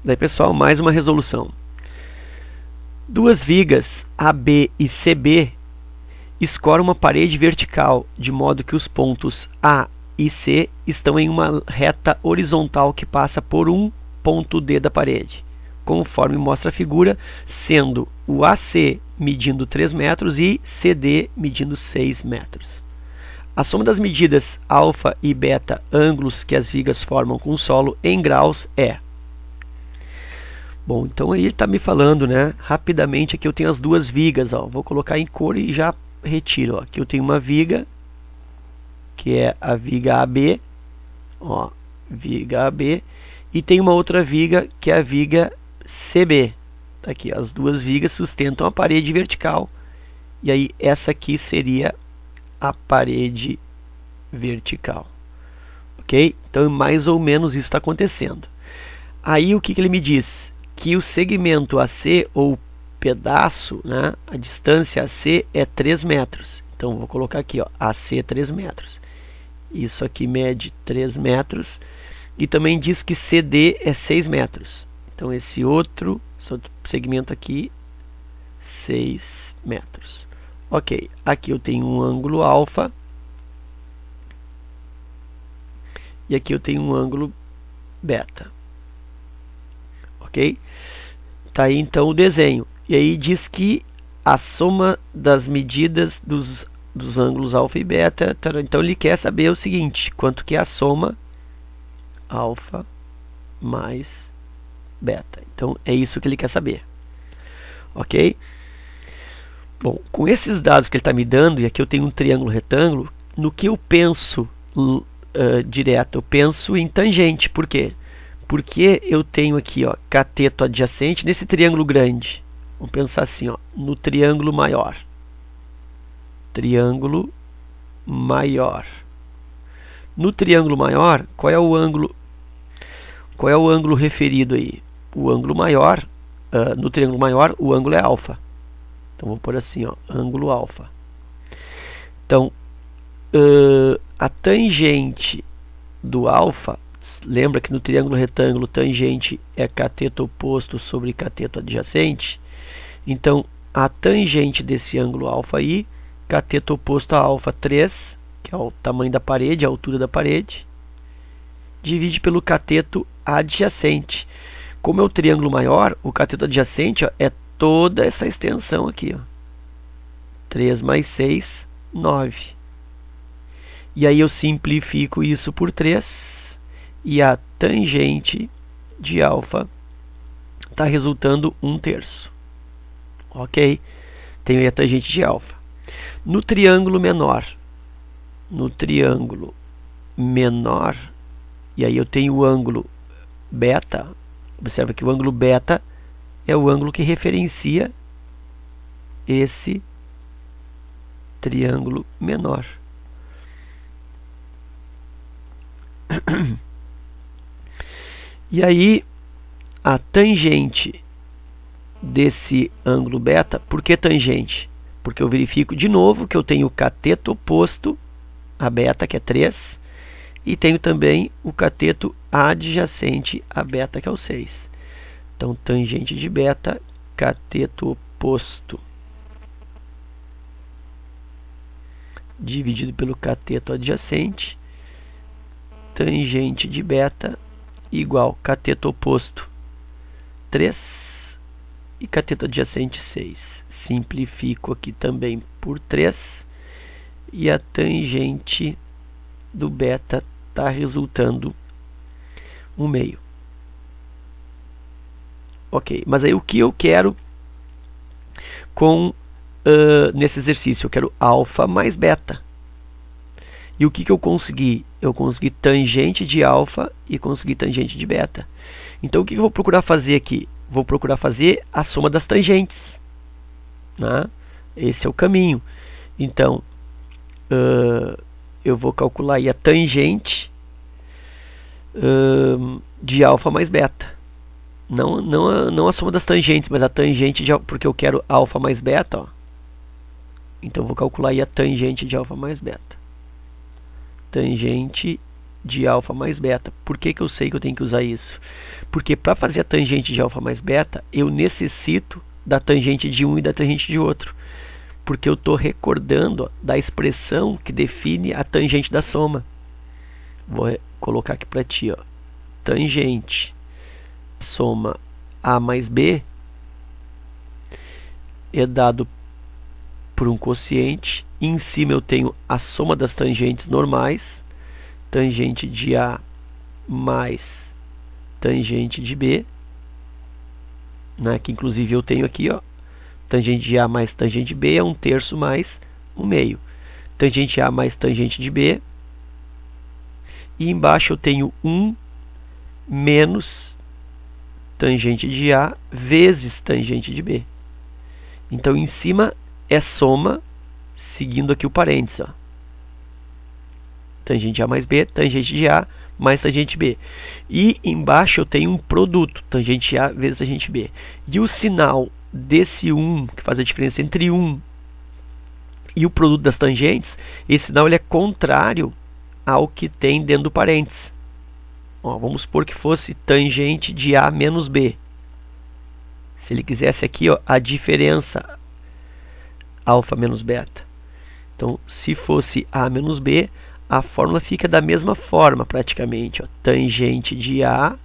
Daí, pessoal, mais uma resolução. Duas vigas AB e CB escoram uma parede vertical, de modo que os pontos A e C estão em uma reta horizontal que passa por um ponto D da parede, conforme mostra a figura, sendo o AC medindo 3 metros e CD medindo 6 metros. A soma das medidas alfa e beta, ângulos que as vigas formam com o solo, em graus é... Bom, então aí ele está me falando, né? Rapidamente aqui eu tenho as duas vigas, ó. Vou colocar em cor e já retiro. Ó. Aqui eu tenho uma viga, que é a viga AB, ó, viga AB, e tem uma outra viga, que é a viga CB. Tá aqui, ó, as duas vigas sustentam a parede vertical, e aí essa aqui seria a parede vertical. Ok? Então mais ou menos isso está acontecendo. Aí o que ele me diz? Que o segmento AC, ou pedaço, né, a distância AC é 3 metros. Então vou colocar aqui, ó, AC 3 metros. Isso aqui mede 3 metros. E também diz que CD é 6 metros. Então esse outro segmento aqui, 6 metros. Ok, aqui eu tenho um ângulo alfa. E aqui eu tenho um ângulo beta. Ok? Tá aí então o desenho. E aí diz que a soma das medidas dos ângulos alfa e beta. Então ele quer saber o seguinte: quanto que é a soma alfa mais beta. Então é isso que ele quer saber. Ok? Bom, com esses dados que ele está me dando, e aqui eu tenho um triângulo retângulo, no que eu penso direto? Eu penso em tangente. Por quê? Porque eu tenho aqui, ó, cateto adjacente nesse triângulo grande. Vamos pensar assim, ó, no triângulo maior. Triângulo maior. No triângulo maior, qual é o ângulo? Qual é o ângulo referido aí? O ângulo maior, no triângulo maior, o ângulo é alfa. Então vou pôr assim, ó, ângulo alfa. Então, a tangente do alfa, lembra que no triângulo retângulo tangente é cateto oposto sobre cateto adjacente? Então, a tangente desse ângulo alfa aí, cateto oposto a alfa 3, que é o tamanho da parede, a altura da parede, divide pelo cateto adjacente. Como é o triângulo maior, o cateto adjacente, ó, é toda essa extensão aqui, ó. 3 mais 6, 9. E aí eu simplifico isso por 3. E a tangente de alfa está resultando 1/3. Ok? Tenho aí a tangente de alfa. No triângulo menor, e aí eu tenho o ângulo beta. Observa que o ângulo beta é o ângulo que referencia esse triângulo menor. E aí, a tangente desse ângulo beta, por que tangente? Porque eu verifico de novo que eu tenho o cateto oposto a beta, que é 3, e tenho também o cateto adjacente a beta, que é o 6. Então, tangente de beta, cateto oposto, dividido pelo cateto adjacente, tangente de beta igual cateto oposto 3 e cateto adjacente 6. Simplifico aqui também por 3 e a tangente do beta está resultando 1/2. Ok, mas aí o que eu quero com nesse exercício? Eu quero alfa mais beta. E o que eu consegui? Eu consegui tangente de alfa e consegui tangente de beta. Então o que eu vou procurar fazer aqui? Vou procurar fazer a soma das tangentes, né? Esse é o caminho. Então eu vou calcular aí a tangente de alfa mais beta. Não a soma das tangentes, mas a tangente de, porque eu quero alfa mais beta, ó. Então eu vou calcular aí a tangente de alfa mais beta. Tangente de alfa mais beta. Por que que eu sei que eu tenho que usar isso? Porque para fazer a tangente de alfa mais beta, eu necessito da tangente de um e da tangente de outro. Porque eu estou recordando, ó, da expressão que define a tangente da soma. Vou colocar aqui para ti, ó. Tangente soma A mais B é dado por um quociente. E em cima eu tenho a soma das tangentes normais. Tangente de A mais tangente de B, né, que inclusive eu tenho aqui, ó, tangente de A mais tangente de B é 1/3 mais 1/2. Tangente de A mais tangente de B. E embaixo eu tenho 1 menos tangente de A vezes tangente de B. Então em cima é soma, seguindo aqui o parênteses, ó. Tangente de A mais B, tangente de A mais tangente B. E embaixo eu tenho um produto, tangente A vezes tangente B. E o sinal desse 1, que faz a diferença entre 1 e o produto das tangentes, esse sinal ele é contrário ao que tem dentro do parênteses. Ó, vamos supor que fosse tangente de A menos B. Se ele quisesse aqui, ó, a diferença alfa menos beta. Então, se fosse A menos B, a fórmula fica da mesma forma praticamente, ó. Tangente de A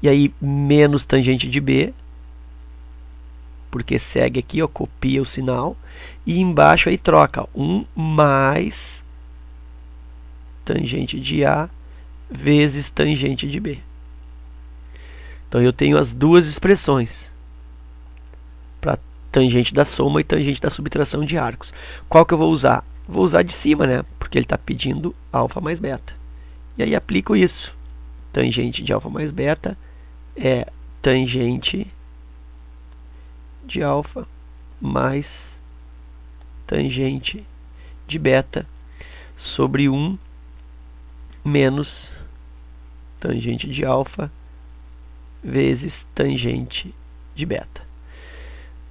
e aí menos tangente de B, porque segue aqui, ó, copia o sinal, e embaixo aí troca, ó, 1 mais tangente de A vezes tangente de B. Então eu tenho as duas expressões para tangente da soma e tangente da subtração de arcos. Qual que eu vou usar? Vou usar de cima, né? Porque ele está pedindo alfa mais beta. E aí aplico isso. Tangente de alfa mais beta é tangente de alfa mais tangente de beta sobre 1 menos tangente de alfa vezes tangente de beta.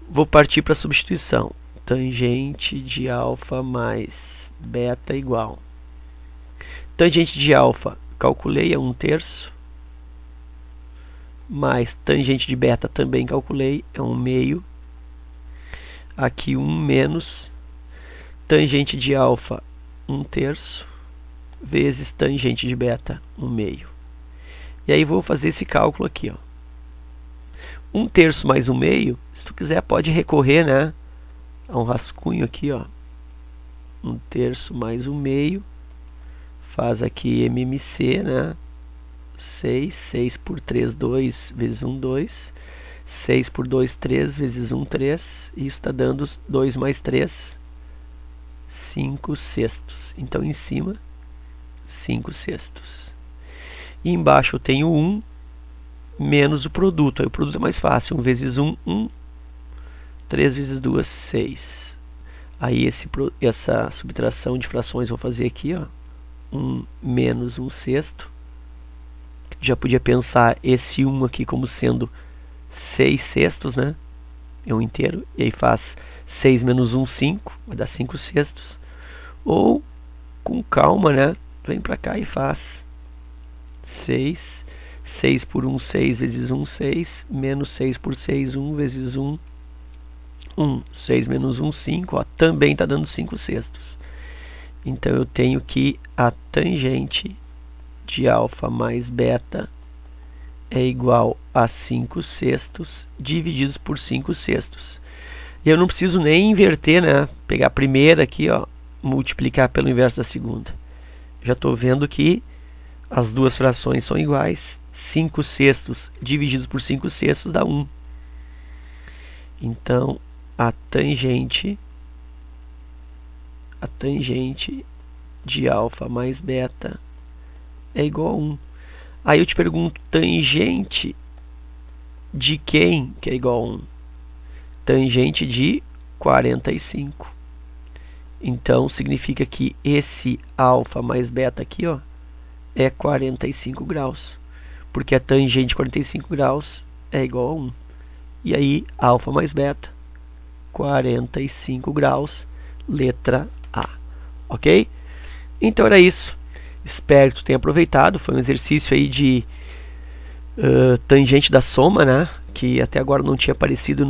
Vou partir para a substituição. Tangente de alfa mais beta igual. Tangente de alfa, calculei, é 1/3. Mais tangente de beta também calculei, é 1/2. Aqui 1 menos tangente de alfa, 1/3. Vezes tangente de beta, 1/2. E aí vou fazer esse cálculo aqui, ó. 1/3 mais 1/2, se tu quiser pode recorrer, né, a um rascunho aqui, ó. 1/3 mais 1/2, faz aqui MMC, né, 6 por 3, 2 vezes 1, 2, 6 por 2, 3 vezes 1, 3, e isso está dando 2 mais 3, 5 sextos. Então em cima, 5 sextos. E embaixo eu tenho 1 menos o produto. Aí o produto é mais fácil. 1 vezes 1, 1. 3 vezes 2, 6. Aí essa subtração de frações eu vou fazer aqui, ó. 1 menos 1 sexto. Já podia pensar esse 1 aqui como sendo 6 sextos, né? É 1 inteiro. E aí faz 6 menos 1, 5. Vai dar 5 sextos. Ou, com calma, né? Vem pra cá e faz 6. 6 por 1, 6 vezes 1, 6. Menos 6 por 6, 1 vezes 1, 1. 6 menos 1, 5. Ó, também está dando 5 sextos. Então eu tenho que a tangente de alfa mais beta é igual a 5 sextos divididos por 5 sextos. E eu não preciso nem inverter, né? Pegar a primeira aqui, ó, multiplicar pelo inverso da segunda. Já estou vendo que as duas frações são iguais. 5 sextos divididos por 5 sextos dá 1. Então, a tangente de alfa mais beta é igual a 1. Aí eu te pergunto, tangente de quem que é igual a 1? Tangente de 45. Então, significa que esse alfa mais beta aqui, ó, é 45 graus. Porque a tangente de 45 graus é igual a 1. E aí, alfa mais beta, 45 graus, letra A. Ok? Então era isso. Espero que tu tenha aproveitado. Foi um exercício aí de tangente da soma, né? Que até agora não tinha aparecido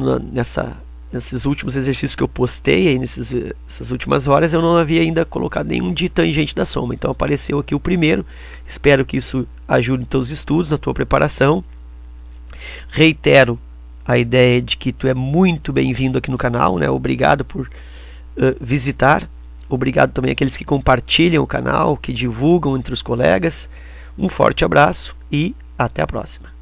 nesses últimos exercícios que eu postei aí nessas últimas horas. Eu não havia ainda colocado nenhum de tangente da soma. Então apareceu aqui o primeiro. Espero que isso ajude em teus estudos, na tua preparação. Reitero a ideia de que tu é muito bem-vindo aqui no canal, né? Obrigado por visitar. Obrigado também àqueles que compartilham o canal, que divulgam entre os colegas. Um forte abraço e até a próxima.